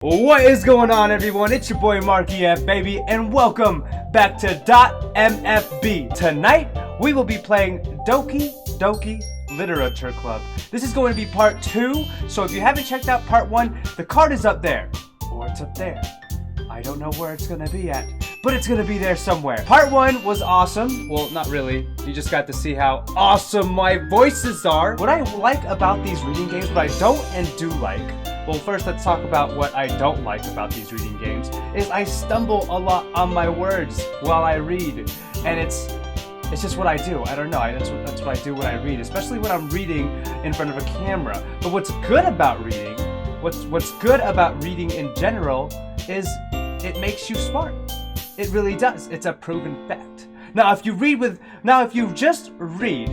What is going on, everyone? It's your boy Markyfbaby, and welcome back to .mfb. Tonight, we will be playing Doki Doki Literature Club. This is going to be part 2, so if you haven't checked out part 1, the card is up there. Or it's up there. I don't know where it's going to be at, but it's going to be there somewhere. Part 1 was awesome. Well, not really. You just got to see how awesome my voices are. What I like about these reading games, what I don't and do like, well, first let's talk about what I don't like about these reading games, is I stumble a lot on my words while I read, and it's just what I do. I don't know, that's what I do when I read, especially when I'm reading in front of a camera. But what's good about reading, what's good about reading in general, is it makes you smart. It really does. It's a proven fact. Now, if you just read,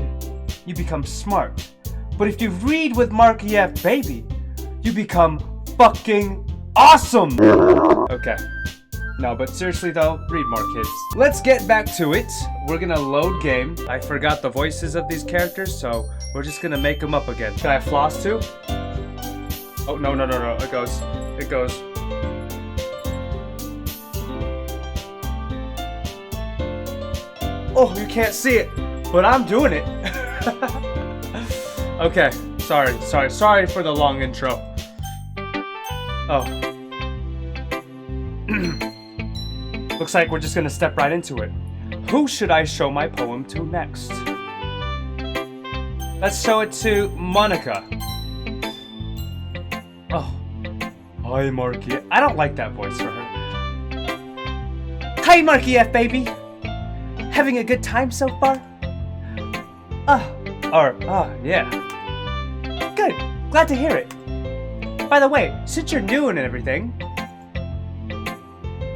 you become smart. But if you read with Markyfbaby, you become fucking awesome! Okay. No, but seriously though, read more, kids. Let's get back to it. We're gonna load game. I forgot the voices of these characters, so we're just gonna make them up again. Can I floss too? Oh, no. It goes. Oh, you can't see it, but I'm doing it. Okay, sorry for the long intro. Oh. Looks like we're just gonna step right into it. Who should I show my poem to next? Let's show it to Monica. Oh. Hi, Marky. I don't like that voice for her. Hi, Markyfbaby. Having a good time so far? Yeah. Good. Glad to hear it. By the way, since you're new and everything,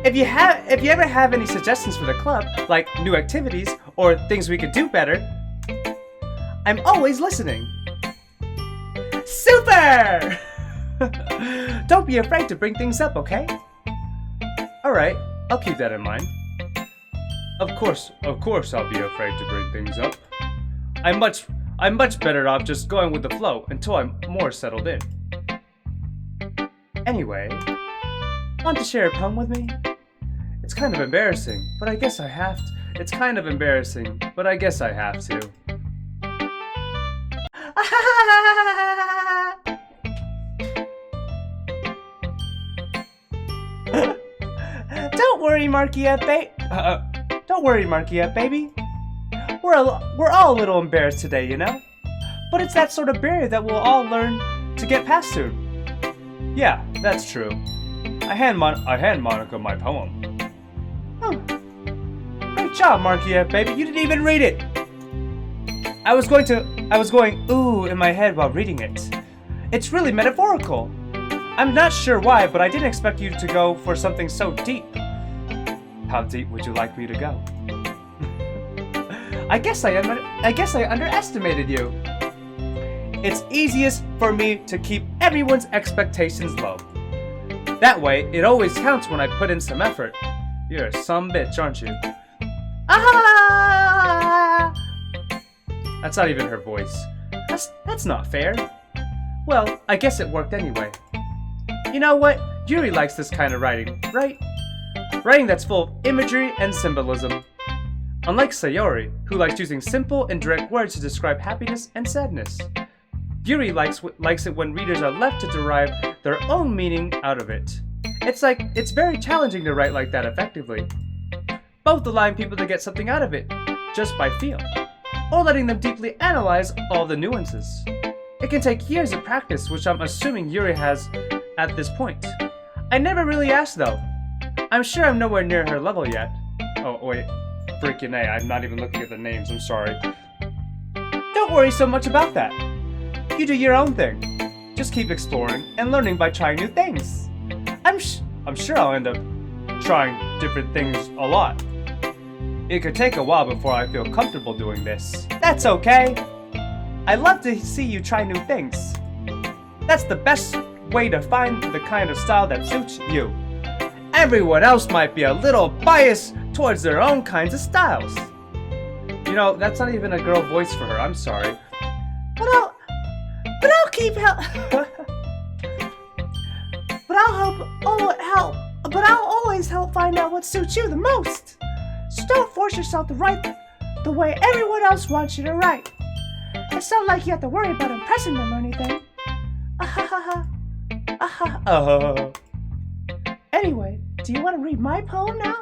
if you ever have any suggestions for the club, like new activities or things we could do better, I'm always listening. Super! Don't be afraid to bring things up, okay? Alright, I'll keep that in mind. Of course I'll be afraid to bring things up. I'm much better off just going with the flow until I'm more settled in. Anyway, want to share a poem with me? It's kind of embarrassing, but I guess I have to. Don't worry, Markyfbaby. We're all a little embarrassed today, you know? But it's that sort of barrier that we'll all learn to get past soon. Yeah, that's true. I hand Monica my poem. Oh. Great job, Markyfbaby. You didn't even read it. I was going ooh in my head while reading it. It's really metaphorical. I'm not sure why, but I didn't expect you to go for something so deep. How deep would you like me to go? I guess I underestimated you. It's easiest for me to keep everyone's expectations low. That way, it always counts when I put in some effort. You're a sumbitch, aren't you? Ah! That's not even her voice. That's not fair. Well, I guess it worked anyway. You know what? Yuri likes this kind of writing, right? Writing that's full of imagery and symbolism. Unlike Sayori, who likes using simple and direct words to describe happiness and sadness. Yuri likes it when readers are left to derive their own meaning out of it. It's very challenging to write like that effectively. Both allowing people to get something out of it, just by feel, or letting them deeply analyze all the nuances. It can take years of practice, which I'm assuming Yuri has at this point. I never really asked though. I'm sure I'm nowhere near her level yet. Oh wait, freaking A, I'm not even looking at the names, I'm sorry. Don't worry so much about that. You do your own thing. Just keep exploring and learning by trying new things. I'm sure I'll end up trying different things a lot. It could take a while before I feel comfortable doing this. That's okay. I love to see you try new things. That's the best way to find the kind of style that suits you. Everyone else might be a little biased towards their own kinds of styles. You know, that's not even a girl voice for her, I'm sorry. But I'll keep help. But I'll help always help find out what suits you the most. So don't force yourself to write the way everyone else wants you to write. It's not like you have to worry about impressing them or anything. Ahahaha. Ahaha. Anyway, do you want to read my poem now?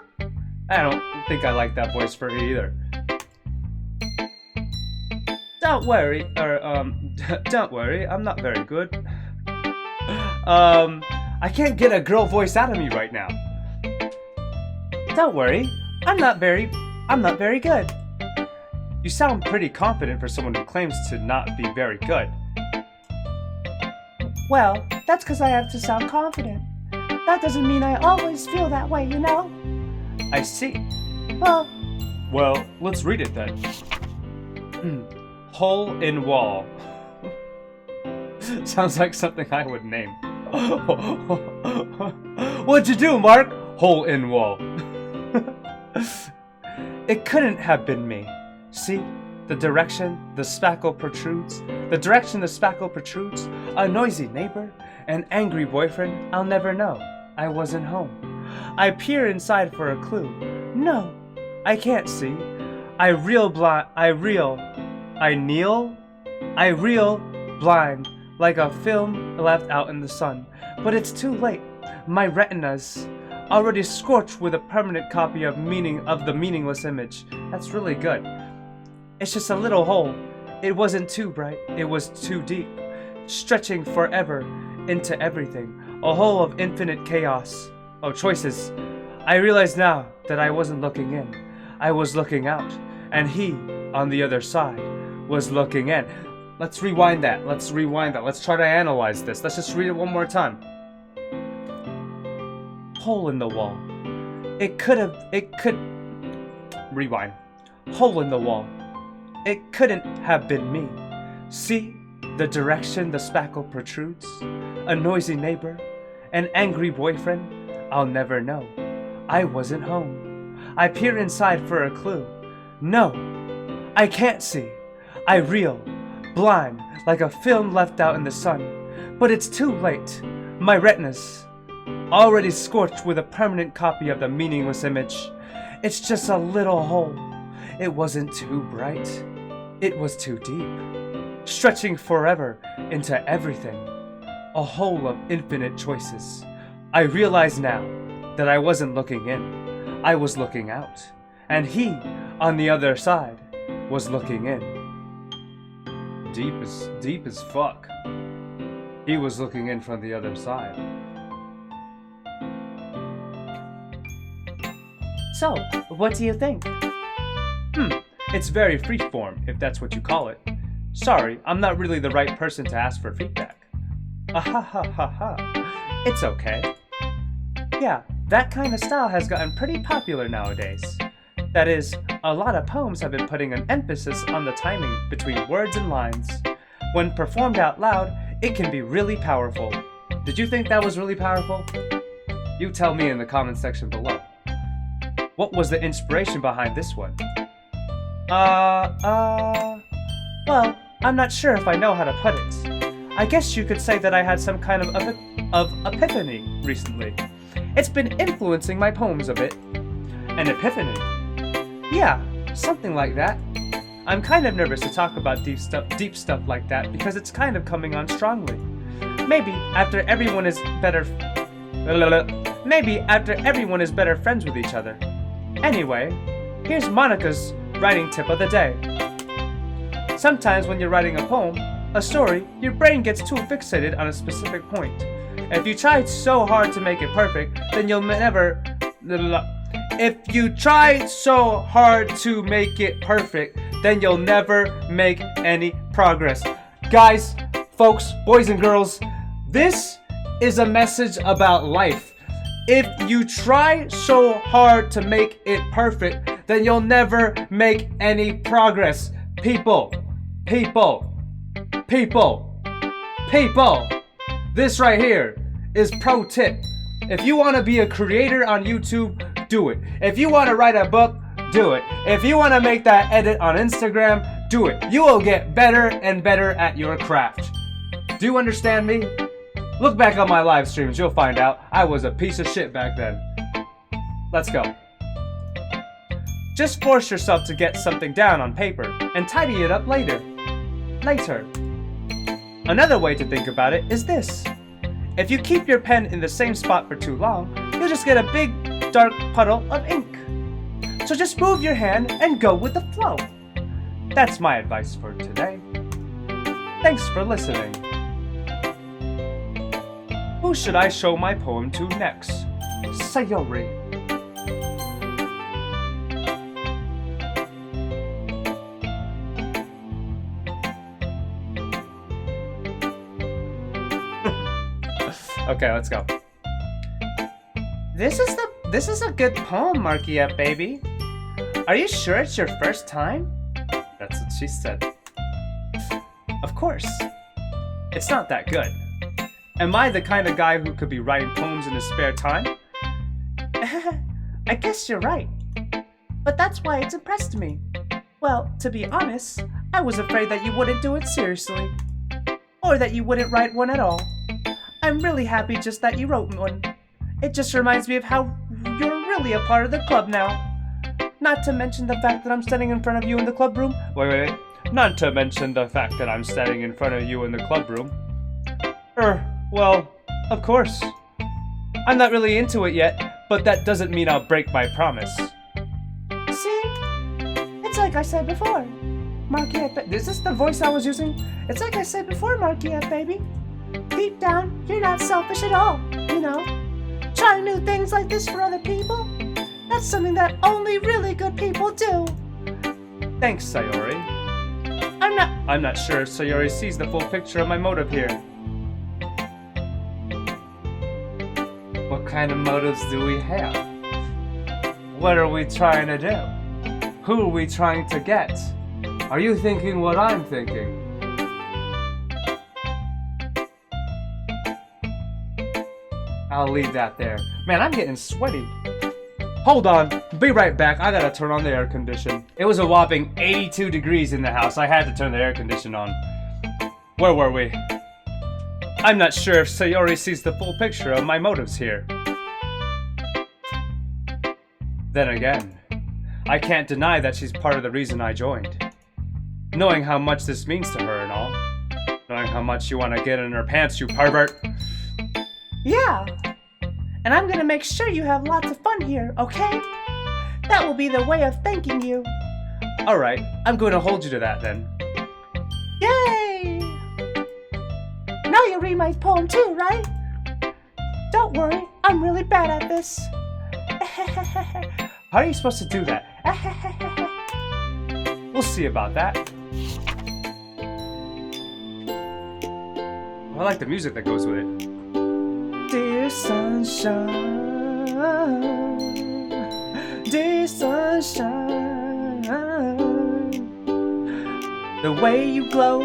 I don't think I like that voice for you either. Don't worry, don't worry, I'm not very good. I can't get a girl voice out of me right now. Don't worry, I'm not very good. You sound pretty confident for someone who claims to not be very good. Well, that's because I have to sound confident. That doesn't mean I always feel that way, you know? I see. Well, let's read it then. Hole in wall. Sounds like something I would name. What'd you do, Mark? Hole in wall. It couldn't have been me. See? The direction the spackle protrudes. The direction the spackle protrudes. A noisy neighbor. An angry boyfriend. I'll never know. I wasn't home. I peer inside for a clue. No, I can't see. I reel blind like a film left out in the sun. But it's too late. My retina's already scorched with a permanent copy of the meaningless image. That's really good. It's just a little hole. It wasn't too bright. It was too deep, stretching forever into everything. A hole of infinite chaos. Oh, choices. I realize now that I wasn't looking in. I was looking out. And he, on the other side, was looking in. Let's rewind that. Let's try to analyze this. Let's just read it one more time. Hole in the wall. Rewind. Hole in the wall. It couldn't have been me. See the direction the spackle protrudes? A noisy neighbor? An angry boyfriend? I'll never know. I wasn't home. I peer inside for a clue. No, I can't see. I reel, blind, like a film left out in the sun. But it's too late. My retina's already scorched with a permanent copy of the meaningless image. It's just a little hole. It wasn't too bright. It was too deep, stretching forever into everything. A hole of infinite choices. I realize now that I wasn't looking in. I was looking out. And he, on the other side, was looking in. Deep as fuck. He was looking in from the other side. So, what do you think? It's very freeform, if that's what you call it. Sorry, I'm not really the right person to ask for feedback. It's okay. Yeah, that kind of style has gotten pretty popular nowadays. That is, a lot of poems have been putting an emphasis on the timing between words and lines. When performed out loud, it can be really powerful. Did you think that was really powerful? You tell me in the comment section below. What was the inspiration behind this one? Well, I'm not sure if I know how to put it. I guess you could say that I had some kind of epiphany recently. It's been influencing my poems a bit. An epiphany? Yeah, something like that. I'm kind of nervous to talk about deep stuff like that because it's kind of coming on strongly. Maybe after everyone is better friends with each other. Anyway, here's Monica's writing tip of the day. Sometimes when you're writing a poem, a story, your brain gets too fixated on a specific point. If you try so hard to make it perfect, then you'll never... If you try so hard to make it perfect, then you'll never make any progress. Guys, folks, boys and girls, this is a message about life. If you try so hard to make it perfect, then you'll never make any progress. People. This right here is pro tip. If you want to be a creator on YouTube, do it. If you want to write a book, do it. If you want to make that edit on Instagram, do it. You will get better and better at your craft. Do you understand me? Look back on my live streams, you'll find out I was a piece of shit back then. Let's go. Just force yourself to get something down on paper and tidy it up later. Another way to think about it is this. If you keep your pen in the same spot for too long, you'll just get a big, dark puddle of ink. So just move your hand and go with the flow. That's my advice for today. Thanks for listening. Who should I show my poem to next? Sayori. Okay, let's go. This is a good poem, Markyfbaby. Are you sure it's your first time? That's what she said. Of course. It's not that good. Am I the kind of guy who could be writing poems in his spare time? I guess you're right. But that's why it's impressed me. Well, to be honest, I was afraid that you wouldn't do it seriously. Or that you wouldn't write one at all. I'm really happy just that you wrote one. It just reminds me of how you're really a part of the club now. Not to mention the fact that I'm standing in front of you in the club room. Wait. Not to mention the fact that I'm standing in front of you in the club room. Well, of course. I'm not really into it yet, but that doesn't mean I'll break my promise. See? It's like I said before. Markyfbaby. Is this the voice I was using? It's like I said before, Markyfbaby. Deep down, you're not selfish at all, you know? Trying new things like this for other people? That's something that only really good people do. Thanks, Sayori. I'm not sure if Sayori sees the full picture of my motive here. What kind of motives do we have? What are we trying to do? Who are we trying to get? Are you thinking what I'm thinking? I'll leave that there. Man, I'm getting sweaty. Hold on, be right back. I gotta turn on the air condition. It was a whopping 82 degrees in the house. I had to turn the air condition on. Where were we? I'm not sure if Sayori sees the full picture of my motives here. Then again, I can't deny that she's part of the reason I joined. Knowing how much this means to her and all. Knowing how much you want to get in her pants, you pervert. Yeah, and I'm gonna make sure you have lots of fun here, okay? That will be the way of thanking you. Alright, I'm going to hold you to that then. Yay! Now you read my poem too, right? Don't worry, I'm really bad at this. How are you supposed to do that? We'll see about that. I like the music that goes with it. Dear sunshine, the way you glow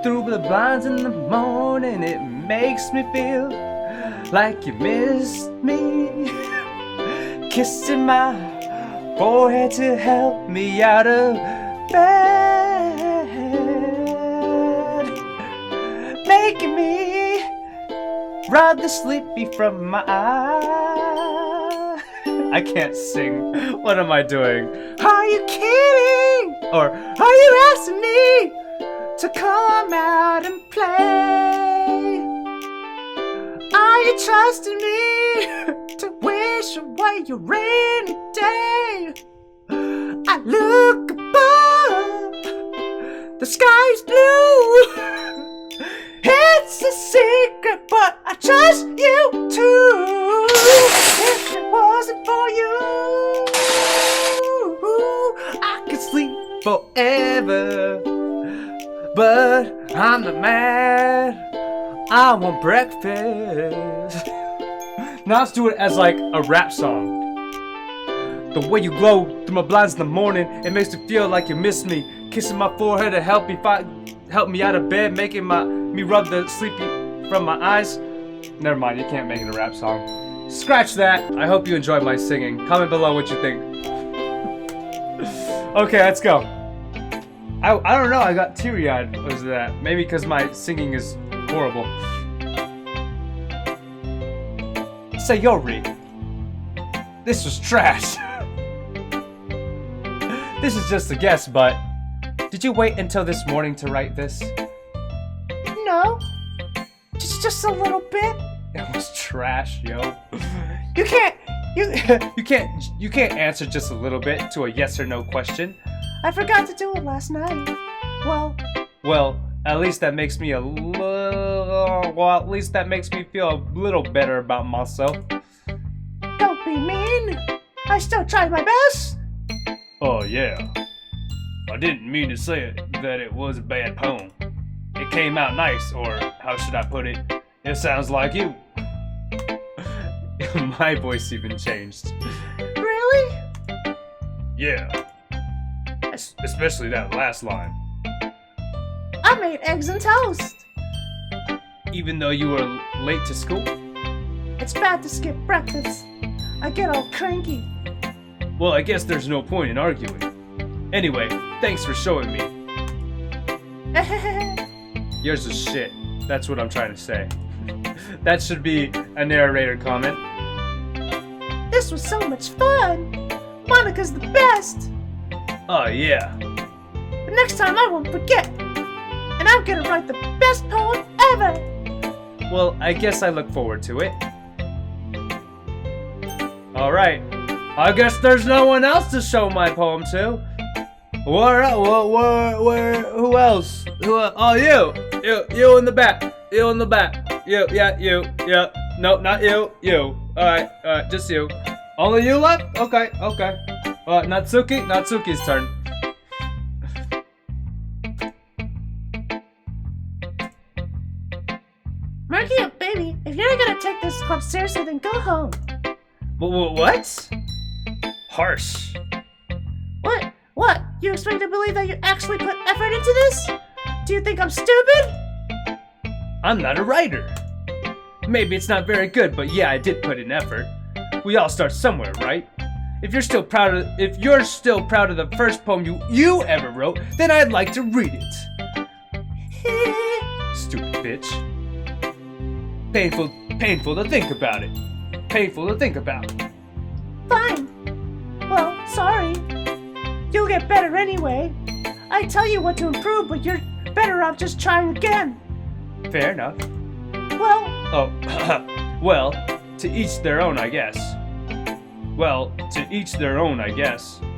through the blinds in the morning, it makes me feel like you missed me. Kissing my forehead to help me out of bed, making me rub the sleepy from my eye. I can't sing. What am I doing? Are you kidding? Or are you asking me to come out and play? Are you trusting me to wish away your rainy day? I look above, the sky's blue. It's a secret, but I trust you too. If it wasn't for you, I could sleep forever. But I'm not mad, I want breakfast. Now let's do it as like a rap song. The way you glow through my blinds in the morning, it makes me feel like you miss me. Kissing my forehead to help me out of bed, making me rub the sleepy from my eyes. Never mind, you can't make it a rap song. Scratch that. I hope you enjoyed my singing. Comment below what you think. Okay, let's go. I don't know, I got teary-eyed. What was that? Maybe because my singing is horrible. Sayori. This was trash. This is just a guess, but did you wait until this morning to write this? No. Just a little bit. It was trash, yo. You can't. You can't answer just a little bit to a yes or no question. I forgot to do it last night. Well, at least that makes me at least that makes me feel a little better about myself. Don't be mean. I still tried my best. Oh yeah. I didn't mean to say that it was a bad poem. It came out nice, or how should I put it? It sounds like you. My voice even changed. Really? Yeah. Especially that last line. I made eggs and toast. Even though you were late to school? It's bad to skip breakfast. I get all cranky. Well, I guess there's no point in arguing. Anyway, thanks for showing me. Yours is shit. That's what I'm trying to say. That should be a narrator comment. This was so much fun. Monica's the best. Oh yeah. But next time I won't forget. And I'm gonna write the best poem ever. Well, I guess I look forward to it. Alright. I guess there's no one else to show my poem to. Who else? Oh, you in the back. You in the back. You. No, not you. Alright, just you. Only you left? Okay. Natsuki's turn. Markyfbaby, if you're gonna take this club seriously, then go home. What? Harsh. What? You expect me to believe that you actually put effort into this? Do you think I'm stupid? I'm not a writer. Maybe it's not very good, but yeah, I did put in effort. We all start somewhere, right? If you're still proud of the first poem you ever wrote, then I'd like to read it. Stupid bitch. Painful to think about it. Fine. Well, sorry. You'll get better anyway. I tell you what to improve, but you're better off just trying again. Fair enough. Well... Oh, well, to each their own, I guess.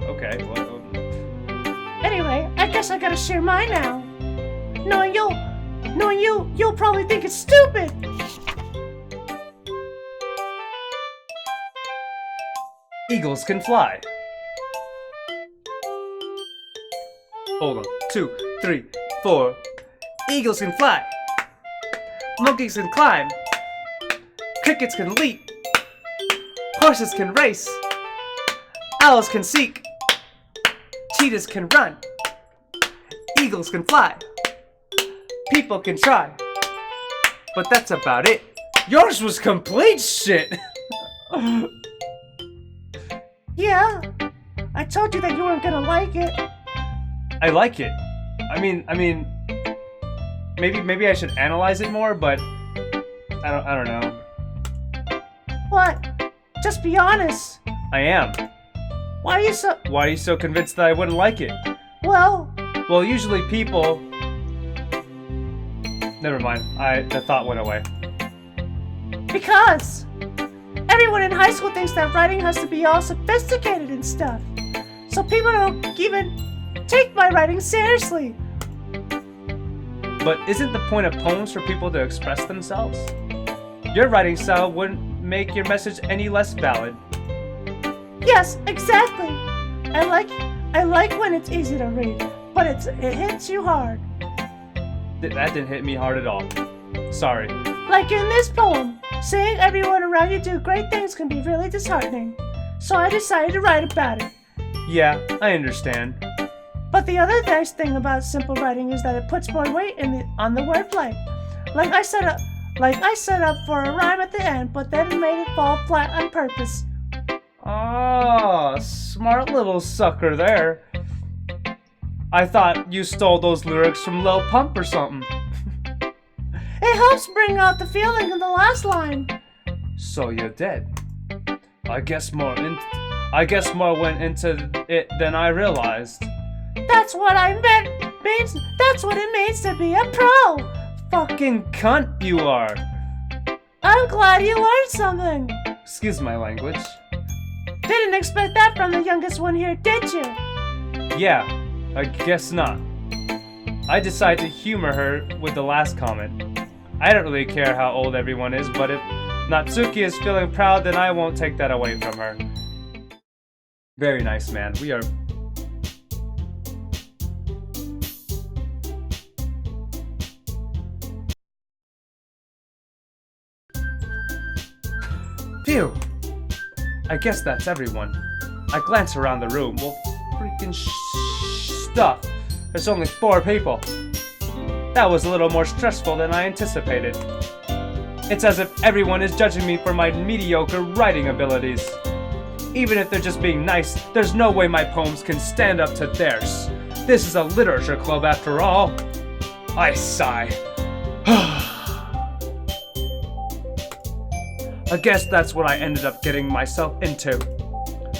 Okay, well... Anyway, I guess I gotta share mine now. Knowing you'll probably think it's stupid. Eagles can fly. Hold on. 2, 3, 4. Eagles can fly. Monkeys can climb. Crickets can leap. Horses can race. Owls can seek. Cheetahs can run. Eagles can fly. People can try. But that's about it. Yours was complete shit. Yeah. I told you that you weren't gonna like it. I like it. I mean, maybe I should analyze it more, but I don't know. What? Just be honest. I am. Why are you so convinced that I wouldn't like it? Well, usually people... Never mind. The thought went away. because everyone in high school thinks that writing has to be all sophisticated and stuff. So people don't even take my writing seriously. But isn't the point of poems for people to express themselves? Your writing style wouldn't make your message any less valid. Yes, exactly. I like when it's easy to read, but it hits you hard. That didn't hit me hard at all. Sorry. Like in this poem, seeing everyone around you do great things can be really disheartening. So I decided to write about it. Yeah, I understand. But the other nice thing about simple writing is that it puts more weight on the wordplay. Like I set up for a rhyme at the end, but then made it fall flat on purpose. Oh, smart little sucker there. I thought you stole those lyrics from Lil Pump or something. It helps bring out the feeling in the last line. So you're dead. I guess more went into it than I realized. That's what that's what it means to be a pro! Fucking cunt you are! I'm glad you learned something! Excuse my language. Didn't expect that from the youngest one here, did you? Yeah, I guess not. I decided to humor her with the last comment. I don't really care how old everyone is, but if Natsuki is feeling proud, then I won't take that away from her. Very nice, man. We are... Phew! I guess that's everyone. I glance around the room. Well, freaking stuff. There's only 4 people. That was a little more stressful than I anticipated. It's as if everyone is judging me for my mediocre writing abilities. Even if they're just being nice, there's no way my poems can stand up to theirs. This is a literature club after all. I sigh. I guess that's what I ended up getting myself into.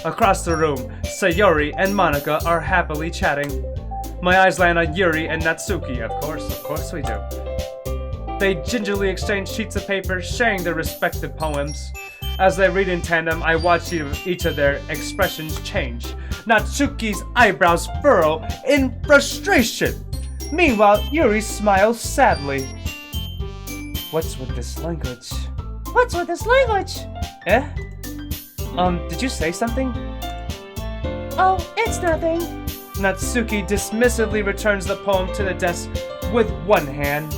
Across the room, Sayori and Monika are happily chatting. My eyes land on Yuri and Natsuki, of course we do. They gingerly exchange sheets of paper, sharing their respective poems. As they read in tandem, I watch each of their expressions change. Natsuki's eyebrows furrow in frustration. Meanwhile, Yuri smiles sadly. What's with this language? What's with this language? Eh? Did you say something? Oh, it's nothing. Natsuki dismissively returns the poem to the desk with one hand.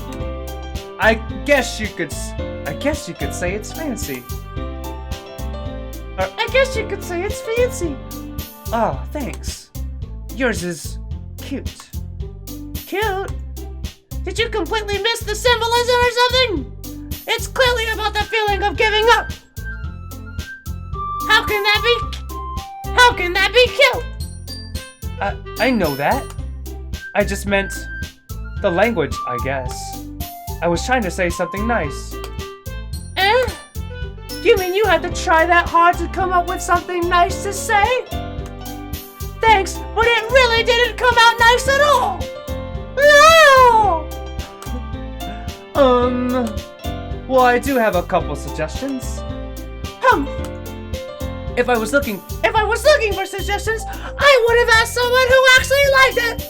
I guess you could say it's fancy. I guess you could say it's fancy. Oh, thanks. Yours is cute. Cute? Did you completely miss the symbolism or something? It's clearly about the feeling of giving up. How can that be cute? I know that. I just meant the language, I guess. I was trying to say something nice. Eh? You mean you had to try that hard to come up with something nice to say? Thanks, but it really didn't come out nice at all! No! Well, I do have a couple suggestions. If I was looking for suggestions, I would have asked someone who actually liked it!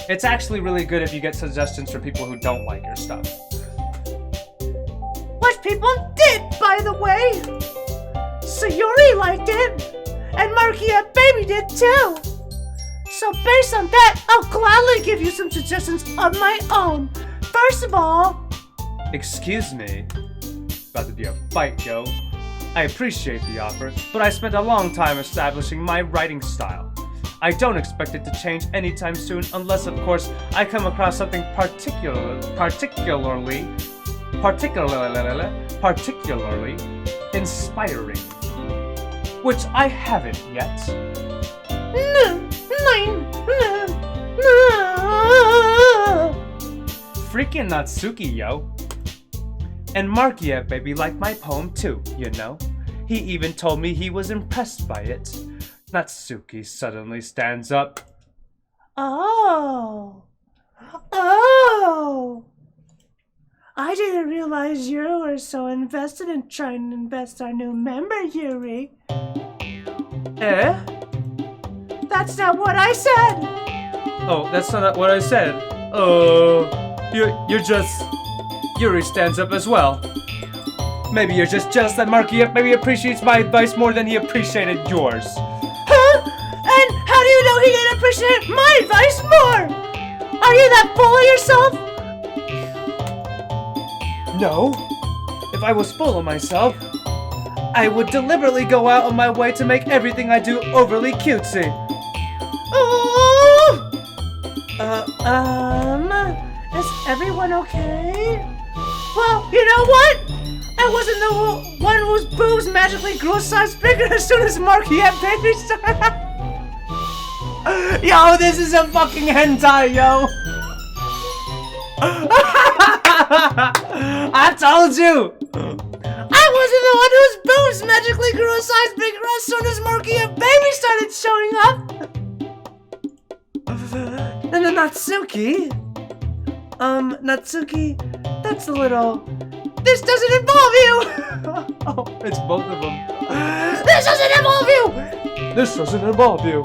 It's actually really good if you get suggestions from people who don't like your stuff. Which people did, by the way! Sayori liked it, and Markyfbaby did too! So based on that, I'll gladly give you some suggestions of my own. First of all... Excuse me. About to be a fight, yo. I appreciate the offer, but I spent a long time establishing my writing style. I don't expect it to change anytime soon unless, of course, I come across something particularly inspiring. Which I haven't yet. Freaking Natsuki, yo. And Markyfbaby liked my poem too, you know. He even told me he was impressed by it. Natsuki suddenly stands up. Oh. I didn't realize you were so invested in trying to invest our new member, Yuri. Eh? That's not what I said. Oh, that's not what I said. You're just... Yuri stands up as well. Maybe you're just jealous that Markyfbaby appreciates my advice more than he appreciated yours. Huh? And how do you know he didn't appreciate my advice more? Are you that full of yourself? No. If I was full of myself, I would deliberately go out of my way to make everything I do overly cutesy. Oh! Is everyone okay? Well, you know what? I wasn't the one whose boobs magically grew a size bigger as soon as Markyfbaby started. Yo, this is a fucking hentai, yo! I told you! I wasn't the one whose boobs magically grew a size bigger as soon as Markyfbaby started showing up. And then Natsuki. Natsuki, that's a little... This doesn't involve you! Oh, it's both of them. This doesn't involve you! This doesn't involve you.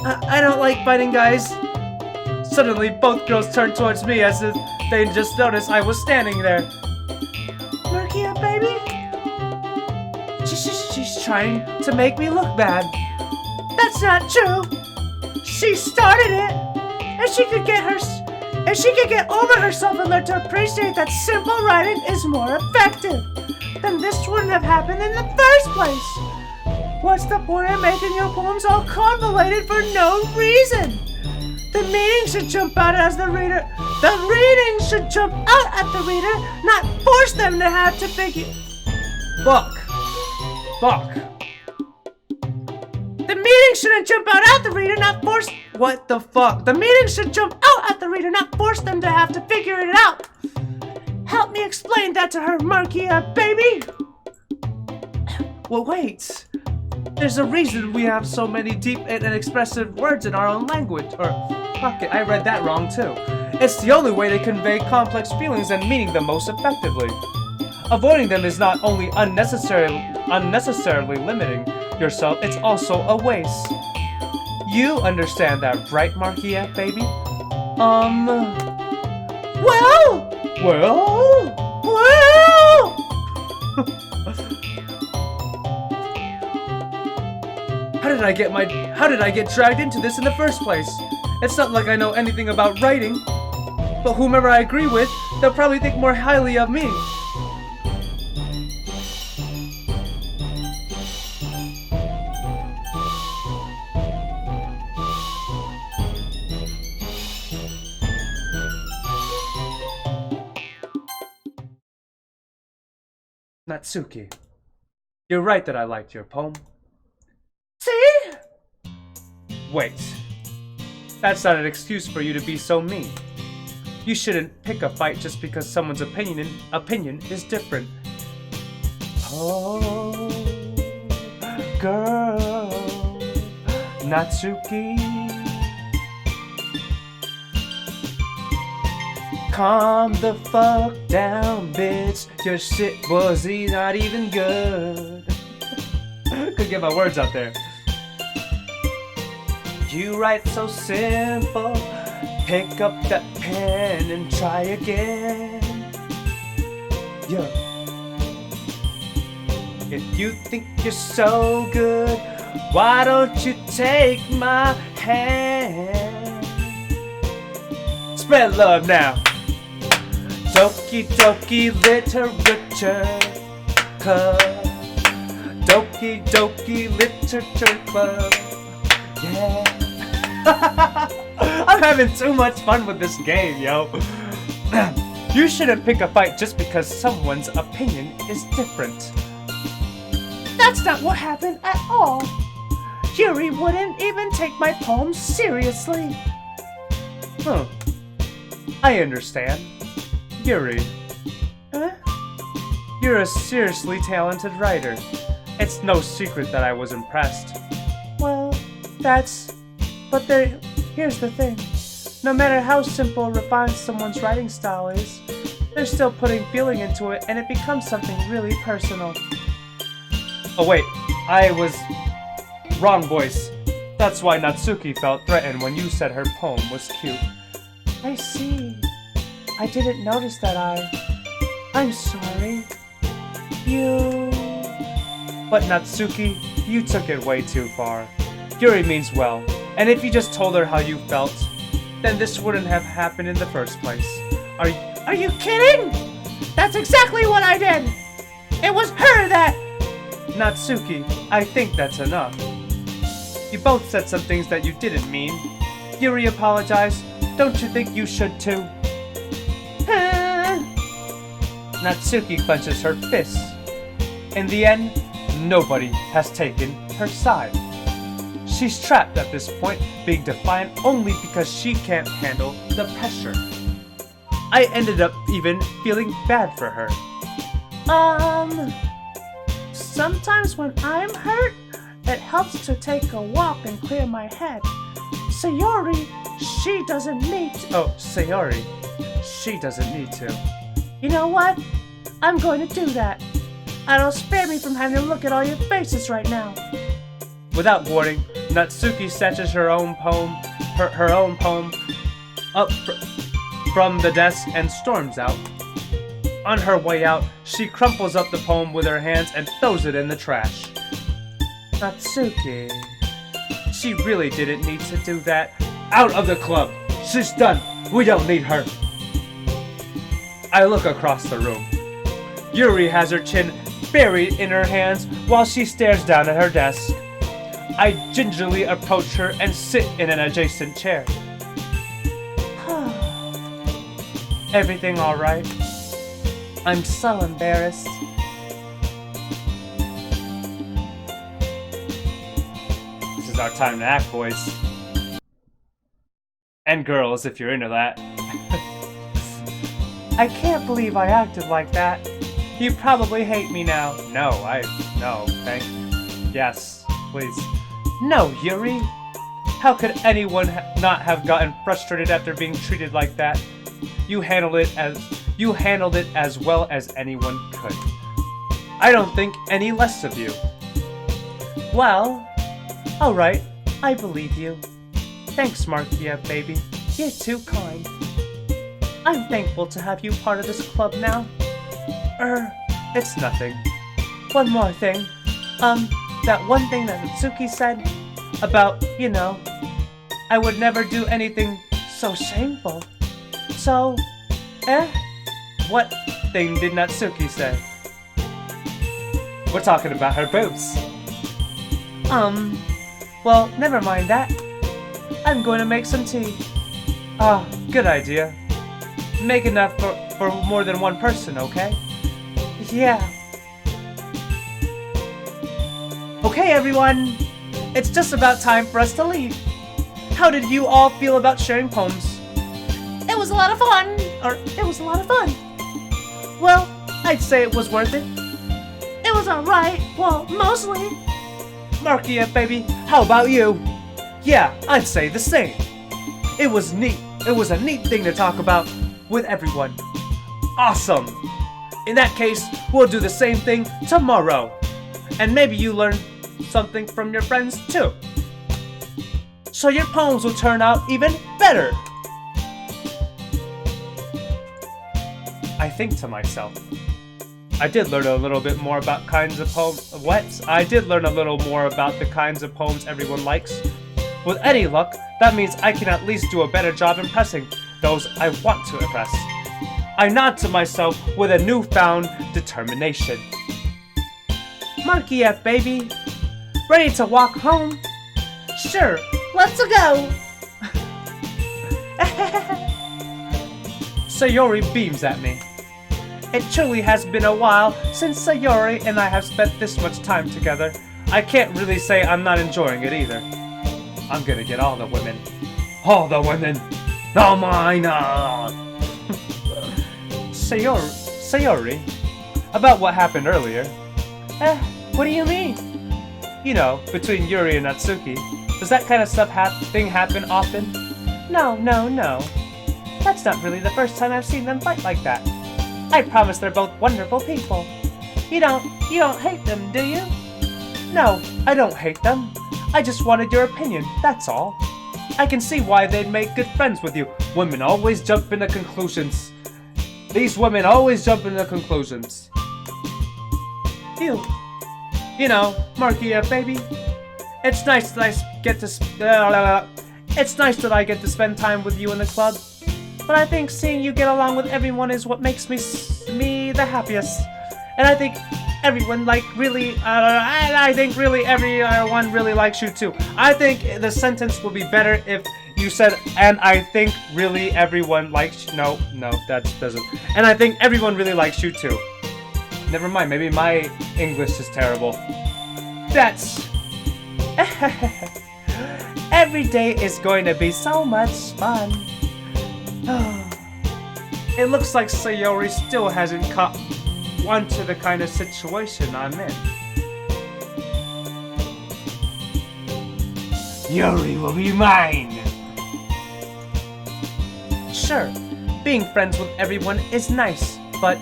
I don't like fighting guys. Suddenly, both girls turned towards me as if they just noticed I was standing there. Markyfbaby? She's trying to make me look bad. That's not true. She started it. If she could get over herself and learn to appreciate that simple writing is more effective, then this wouldn't have happened in the first place. What's the point of making your poems all convoluted for no reason? The meaning should jump out as the reader. The reading should jump out at the reader, not force them to have to figure. Fuck. The meaning shouldn't jump out at the reader, not force. What the fuck? The meaning should jump out at the reader, not force them to have to figure it out. Help me explain that to her, Markyfbaby. Well, wait. There's a reason we have so many deep and expressive words in our own language. Or, fuck it, I read that wrong too. It's the only way to convey complex feelings and meaning the most effectively. Avoiding them is not only unnecessarily limiting yourself, it's also a waste. You understand that, right, Markyfbaby? Well. How did I get dragged into this in the first place? It's not like I know anything about writing. But whomever I agree with, they'll probably think more highly of me. Natsuki, you're right that I liked your poem. See? Wait. That's not an excuse for you to be so mean. You shouldn't pick a fight just because someone's opinion is different. Oh, girl, Natsuki. Calm the fuck down, bitch. Your shit was not even good. Could get my words out there. You write so simple. Pick up that pen and try again. Yeah. If you think you're so good, why don't you take my hand? Spread love now. Doki Doki Literature Club. Doki Doki Literature Club. Yeah. I'm having too much fun with this game, yo. You shouldn't pick a fight just because someone's opinion is different. That's not what happened at all. Yuri wouldn't even take my poems seriously. Huh. I understand. Yuri. Huh? You're a seriously talented writer. It's no secret that I was impressed. Well, here's the thing. No matter how simple or refined someone's writing style is, they're still putting feeling into it and it becomes something really personal. Oh wait, I was... wrong voice. That's why Natsuki felt threatened when you said her poem was cute. I see. I didn't notice that I'm sorry. But Natsuki, you took it way too far. Yuri means well, and if you just told her how you felt, then this wouldn't have happened in the first place. Are you kidding? That's exactly what I did! It was her that... Natsuki, I think that's enough. You both said some things that you didn't mean. Yuri apologized. Don't you think you should too? Natsuki clenches her fists. In the end, nobody has taken her side. She's trapped at this point, being defiant only because she can't handle the pressure. I ended up even feeling bad for her. Sometimes when I'm hurt, it helps to take a walk and clear my head. Sayori, she doesn't need to. Oh, Sayori, she doesn't need to. You know what? I'm going to do that. It'll spare me from having to look at all your faces right now. Without warning, Natsuki snatches her own poem up from the desk and storms out. On her way out, she crumples up the poem with her hands and throws it in the trash. Natsuki, she really didn't need to do that. Out of the club! She's done! We don't need her! I look across the room. Yuri has her chin buried in her hands while she stares down at her desk. I gingerly approach her and sit in an adjacent chair. Everything alright? I'm so embarrassed. This is our time to act, boys. And girls, if you're into that. I can't believe I acted like that. You probably hate me now. No, yes, please. No, Yuri. How could anyone not have gotten frustrated after being treated like that? You handled it as well as anyone could. I don't think any less of you. Well, alright, I believe you. Thanks, Markyfbaby. You're too kind. I'm thankful to have you part of this club now. It's nothing. One more thing. That one thing that Natsuki said about, I would never do anything so shameful. So, What thing did Natsuki say? We're talking about her boobs. Well, never mind that. I'm going to make some tea. Good idea. Make enough for more than one person, okay? Yeah. Okay, everyone. It's just about time for us to leave. How did you all feel about sharing poems? It was a lot of fun. It was a lot of fun. Well, I'd say it was worth it. It was alright. Well, mostly. Markyfbaby, how about you? Yeah, I'd say the same. It was neat. It was a neat thing to talk about with everyone. Awesome. In that case, we'll do the same thing tomorrow. And maybe you learn something from your friends too. So your poems will turn out even better. I think to myself, I did learn a little bit more about kinds of poems. I did learn a little more about the kinds of poems everyone likes. With any luck, that means I can at least do a better job impressing those I want to impress. I nod to myself with a newfound determination. Markyfbaby, ready to walk home? Sure, let's go! Sayori beams at me. It truly has been a while since Sayori and I have spent this much time together. I can't really say I'm not enjoying it either. I'm gonna get all the women. All the women! All mine! Sayori, about what happened earlier. What do you mean? You know, between Yuri and Natsuki. Does that kind of thing happen often? No. That's not really the first time I've seen them fight like that. I promise they're both wonderful people. You don't hate them, do you? No, I don't hate them. I just wanted your opinion, that's all. I can see why they'd make good friends with you. Women always jump into conclusions. These women always jump into conclusions. You know, Markyfbaby, it's nice that I get to spend time with you in the club. But I think seeing you get along with everyone is what makes me the happiest. And I think everyone everyone really likes you too. I think the sentence would be better if you said, and I think really everyone likes you. No, that doesn't. And I think everyone really likes you too. Never mind, maybe my English is terrible. That's... Every day is going to be so much fun. It looks like Sayori still hasn't caught onto the kind of situation I'm in. Yuri will be mine! Sure, being friends with everyone is nice, but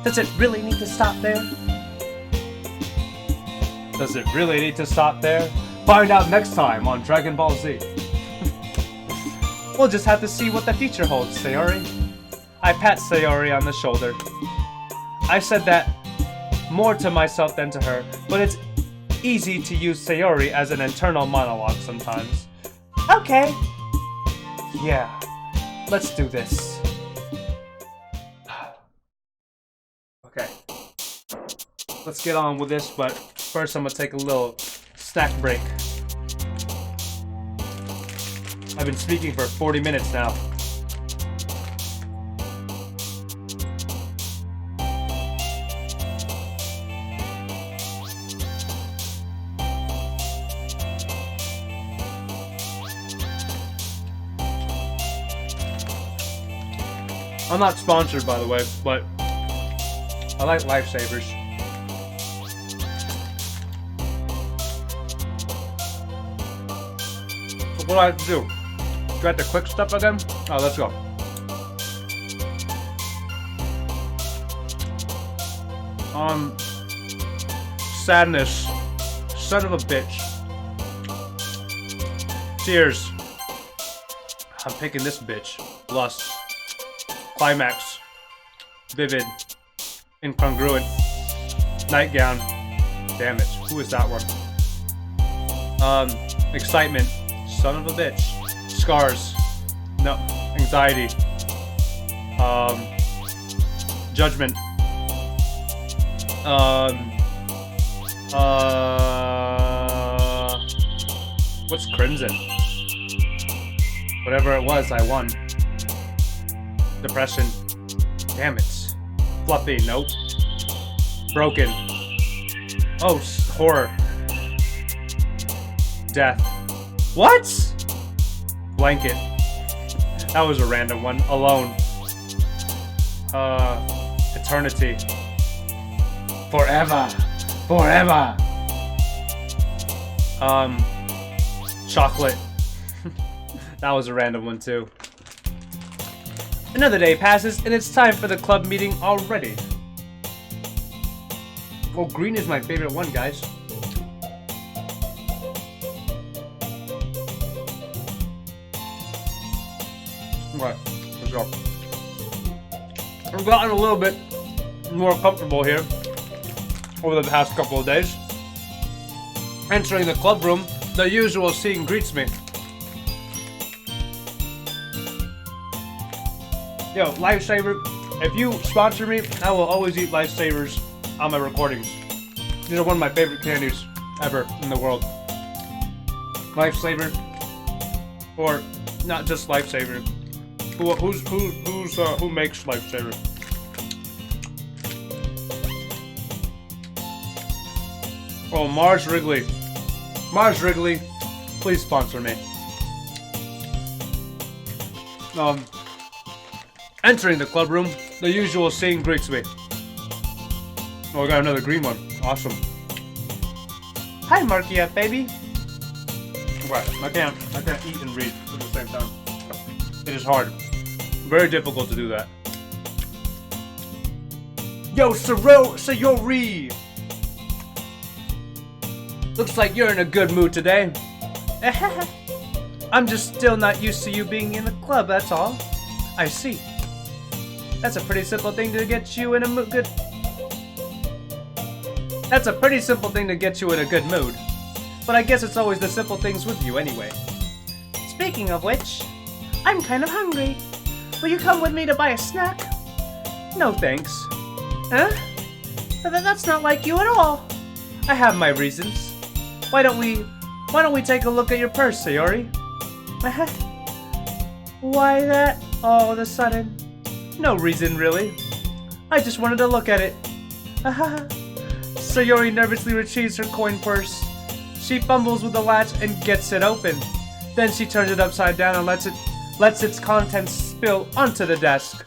does it really need to stop there? Does it really need to stop there? Find out next time on Dragon Ball Z. We'll just have to see what the future holds, Sayori. I pat Sayori on the shoulder. I said that more to myself than to her, but it's easy to use Sayori as an internal monologue sometimes. Okay. Yeah, let's do this. Okay. Let's get on with this, but first I'm gonna take a little snack break. I've been speaking for 40 minutes now. I'm not sponsored, by the way, but I like Lifesavers. So what do I have to do? Do I have to click stuff again? Oh, let's go. Sadness. Son of a bitch. Tears. I'm picking this bitch. Lust. Climax. Vivid. Incongruent. Nightgown. Damn it. Who is that one? Excitement. Son of a bitch. Scars. No. Anxiety. Judgment. What's crimson? Whatever it was, I won. Depression. Damn it. Fluffy. Nope. Broken. Oh, horror. Death. What? Blanket. That was a random one. Alone. Eternity. Forever. Forever. Chocolate. That was a random one too. Another day passes and it's time for the club meeting already. Well, green is my favorite one, guys. Alright, let's go. I've gotten a little bit more comfortable here over the past couple of days. Entering the club room, the usual scene greets me. Yo, Lifesaver, if you sponsor me, I will always eat Lifesavers on my recordings. These are one of my favorite candies ever in the world. Lifesaver, or not just Lifesaver. Who makes Lifesaver? Oh, Mars Wrigley. Mars Wrigley, please sponsor me. Entering the club room, the usual scene greets me. Oh, I got another green one. Awesome. Hi, Markyfbaby. Right, I can't eat and read at the same time. It is hard. Very difficult to do that. Yo, Sayori! Looks like you're in a good mood today. I'm just still not used to you being in the club, that's all. I see. That's a pretty simple thing to get you in a good... That's a pretty simple thing to get you in a good mood. But I guess it's always the simple things with you anyway. Speaking of which, I'm kind of hungry. Will you come with me to buy a snack? No thanks. Huh? That's not like you at all. I have my reasons. Why don't we take a look at your purse, Sayori? Why that all of a sudden? No reason, really. I just wanted to look at it. Sayori nervously retrieves her coin purse. She fumbles with the latch and gets it open. Then she turns it upside down and lets its contents spill onto the desk.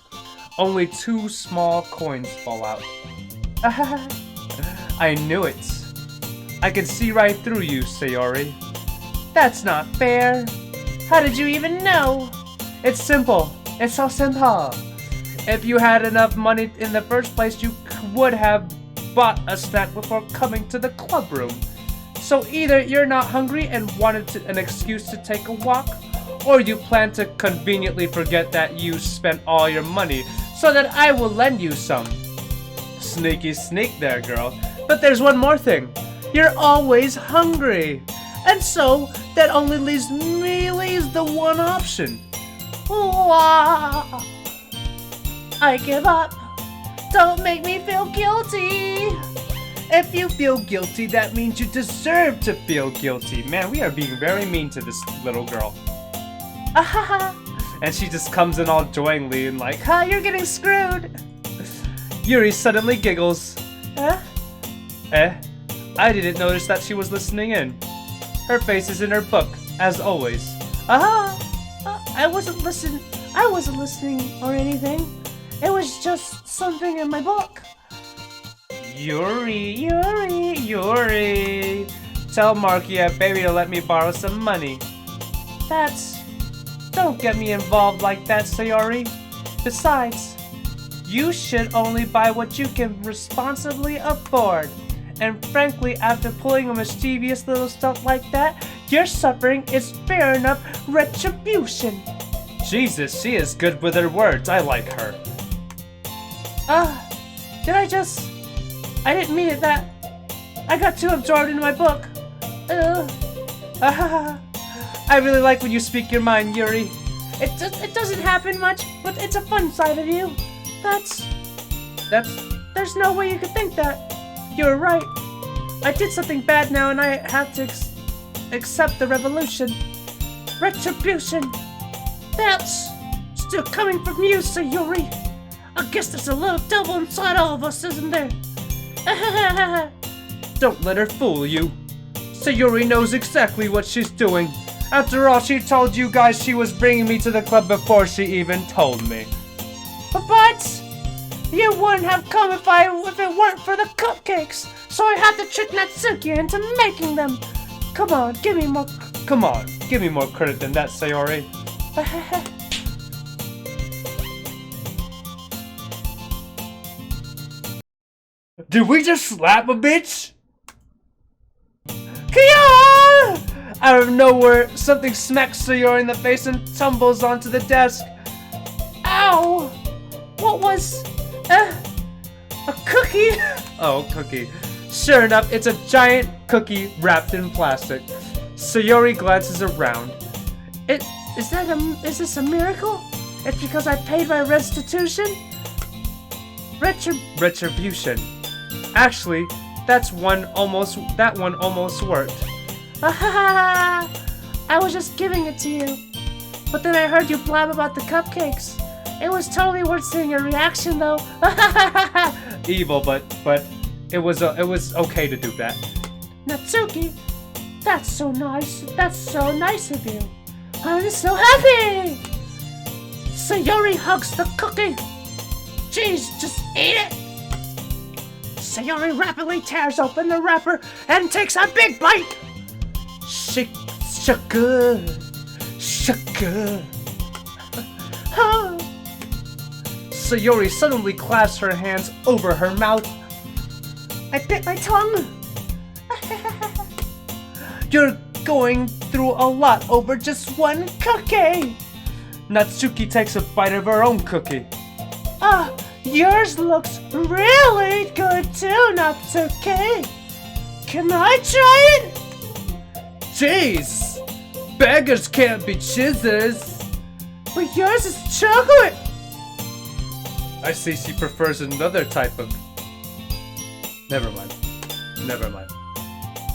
Only 2 small coins fall out. I knew it. I could see right through you, Sayori. That's not fair. How did you even know? It's simple. It's so simple. If you had enough money in the first place, you would have bought a snack before coming to the club room. So either you're not hungry and wanted an excuse to take a walk, or you plan to conveniently forget that you spent all your money so that I will lend you some. Sneaky sneak there, girl. But there's one more thing. You're always hungry. And so, that only leaves the one option. I give up. Don't make me feel guilty. If you feel guilty, that means you deserve to feel guilty. Man, we are being very mean to this little girl. And she just comes in all joyingly and like, ha, you're getting screwed. Yuri suddenly giggles. Huh? I didn't notice that she was listening in. Her face is in her book, as always. I wasn't listening or anything. It was just something in my book. Yuri. Tell Markyfbaby to let me borrow some money. Don't get me involved like that, Sayori. Besides, you should only buy what you can responsibly afford. And frankly, after pulling a mischievous little stunt like that, your suffering is fair enough retribution. Jesus, she is good with her words. I like her. I didn't mean it that. I got too absorbed in my book. I really like when you speak your mind, Yuri. It doesn't happen much, but it's a fun side of you. There's no way you could think that. You're right. I did something bad now and I have to accept the revolution. Retribution. That's still coming from you, Sayori. I guess there's a little devil inside all of us, isn't there? Don't let her fool you. Sayori knows exactly what she's doing. After all, she told you guys she was bringing me to the club before she even told me. But you wouldn't have come if it weren't for the cupcakes. So I had to trick Natsuki into making them. Come on, give me more credit than that, Sayori. Did we just slap a bitch? Kia! Out of nowhere, something smacks Sayori in the face and tumbles onto the desk. Ow! What was... a cookie? Oh, cookie. Sure enough, it's a giant cookie wrapped in plastic. Sayori glances around. Is this a miracle? It's because I paid my restitution? Retribution. Actually, that one almost worked. I was just giving it to you. But then I heard you blab about the cupcakes. It was totally worth seeing your reaction, though. Evil, but it was okay to do that. Natsuki, that's so nice. That's so nice of you. I'm so happy. Sayori hugs the cookie. Jeez, just eat it. Sayori rapidly tears open the wrapper and takes a big bite. Sugar. Sayori suddenly clasps her hands over her mouth. I bit my tongue. You're going through a lot over just one cookie. Natsuki takes a bite of her own cookie. Yours looks really good too, Natsuki. Can I try it? Jeez, beggars can't be choosers. But yours is chocolate. I see she prefers another type of... Never mind.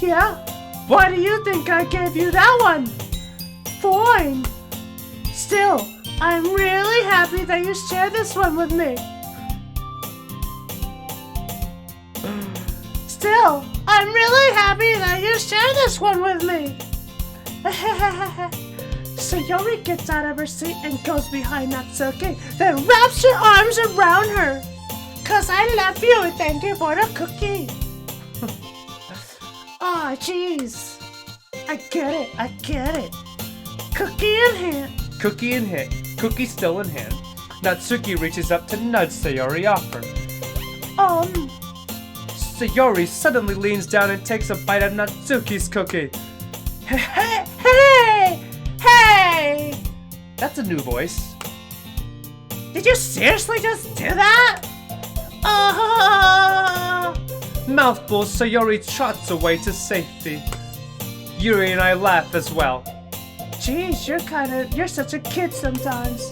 Yeah? Why do you think I gave you that one? Fine. Still, I'm really happy that you share this one with me. Still, I'm really happy that you share this one with me. Sayori gets out of her seat and goes behind Natsuki, then wraps her arms around her. 'Cause I love you and thank you for the cookie. Oh, jeez. I get it. Cookie in hand. Cookie in hand. Cookie still in hand. Natsuki reaches up to nudge Sayori off her. Sayori suddenly leans down and takes a bite of Natsuki's cookie. Hey! That's a new voice. Did you seriously just do that? Mouthful, Sayori trots away to safety. Yuri and I laugh as well. Jeez, you're such a kid sometimes.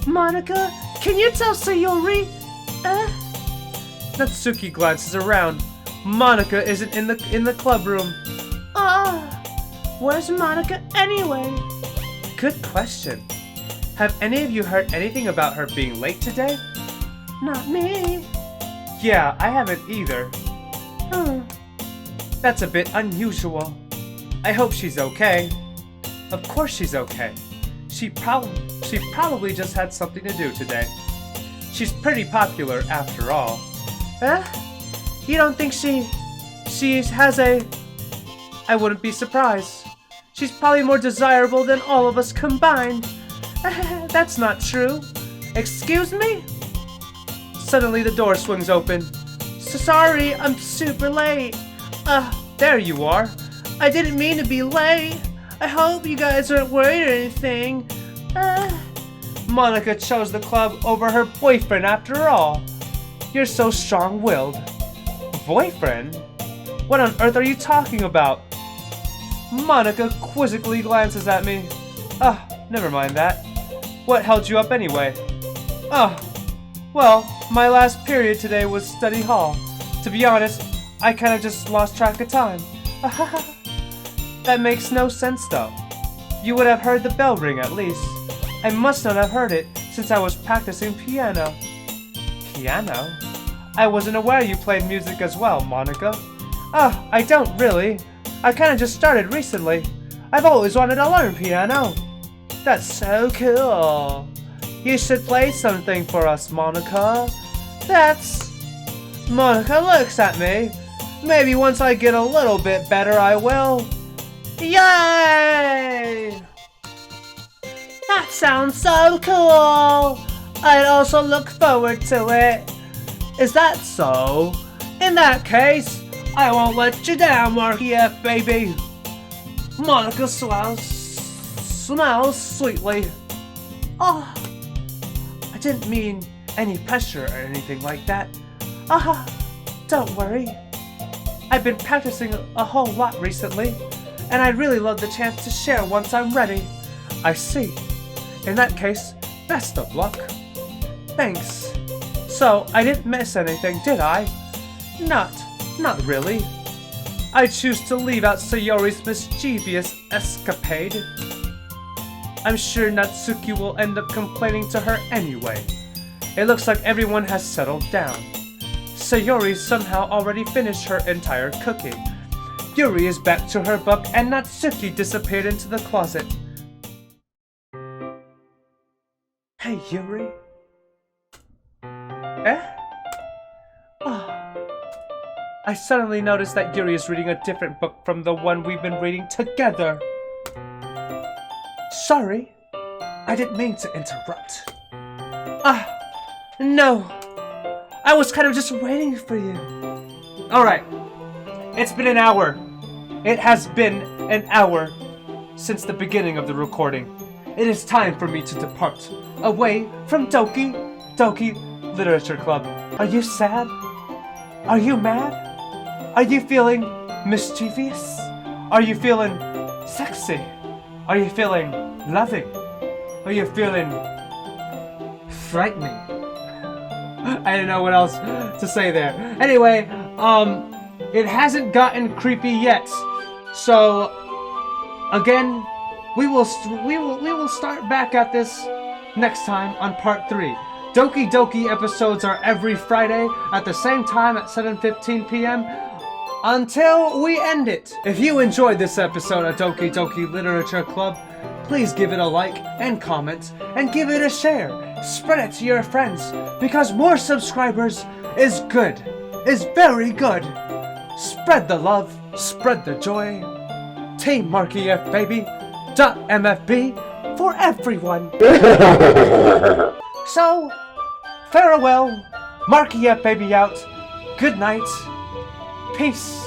Monica, can you tell Sayori? Natsuki glances around. Monica isn't in the club room. Where's Monica anyway? Good question. Have any of you heard anything about her being late today? Not me. Yeah, I haven't either. That's a bit unusual. I hope she's okay. Of course she's okay. She probably just had something to do today. She's pretty popular after all. You don't think she has a... I wouldn't be surprised. She's probably more desirable than all of us combined. That's not true. Excuse me? Suddenly the door swings open. Sorry, I'm super late. There you are. I didn't mean to be late. I hope you guys aren't worried or anything. Monica chose the club over her boyfriend after all. You're so strong-willed. Boyfriend? What on earth are you talking about? Monica quizzically glances at me. Never mind that. What held you up anyway? Well, my last period today was study hall. To be honest, I kinda just lost track of time. That makes no sense though. You would have heard the bell ring at least. I must not have heard it since I was practicing piano. Piano? I wasn't aware you played music as well, Monica. I don't really. I kinda just started recently. I've always wanted to learn piano. That's so cool. You should play something for us, Monica. Monica looks at me. Maybe once I get a little bit better, I will. Yay! That sounds so cool. I'd also look forward to it. Is that so? In that case, I won't let you down, Markyfbaby. Monica smiles sweetly. I didn't mean any pressure or anything like that. Don't worry. I've been practicing a whole lot recently, and I'd really love the chance to share once I'm ready. I see. In that case, best of luck. Thanks. So, I didn't miss anything, did I? Not really. I choose to leave out Sayori's mischievous escapade. I'm sure Natsuki will end up complaining to her anyway. It looks like everyone has settled down. Sayori somehow already finished her entire cookie. Yuri is back to her book and Natsuki disappeared into the closet. Hey, Yuri. I suddenly noticed that Yuri is reading a different book from the one we've been reading together. Sorry, I didn't mean to interrupt. No. I was kind of just waiting for you. Alright, it's been an hour. It has been an hour since the beginning of the recording. It is time for me to depart, away from Doki Doki Literature Club. Are you sad? Are you mad? Are you feeling mischievous? Are you feeling sexy? Are you feeling loving? Are you feeling frightening? I don't know what else to say there. Anyway, it hasn't gotten creepy yet. So, again, we will start back at this next time on part 3. Doki Doki episodes are every Friday at the same time at 7:15 p.m. until we end it. If you enjoyed this episode of Doki Doki Literature Club, please give it a like and comment and give it a share. spread it to your friends, because more subscribers is good, is very good. Spread the love, spread the joy. Team Markyfbaby.mfb for everyone. So, farewell, Markyfbaby out. Good night. Peace.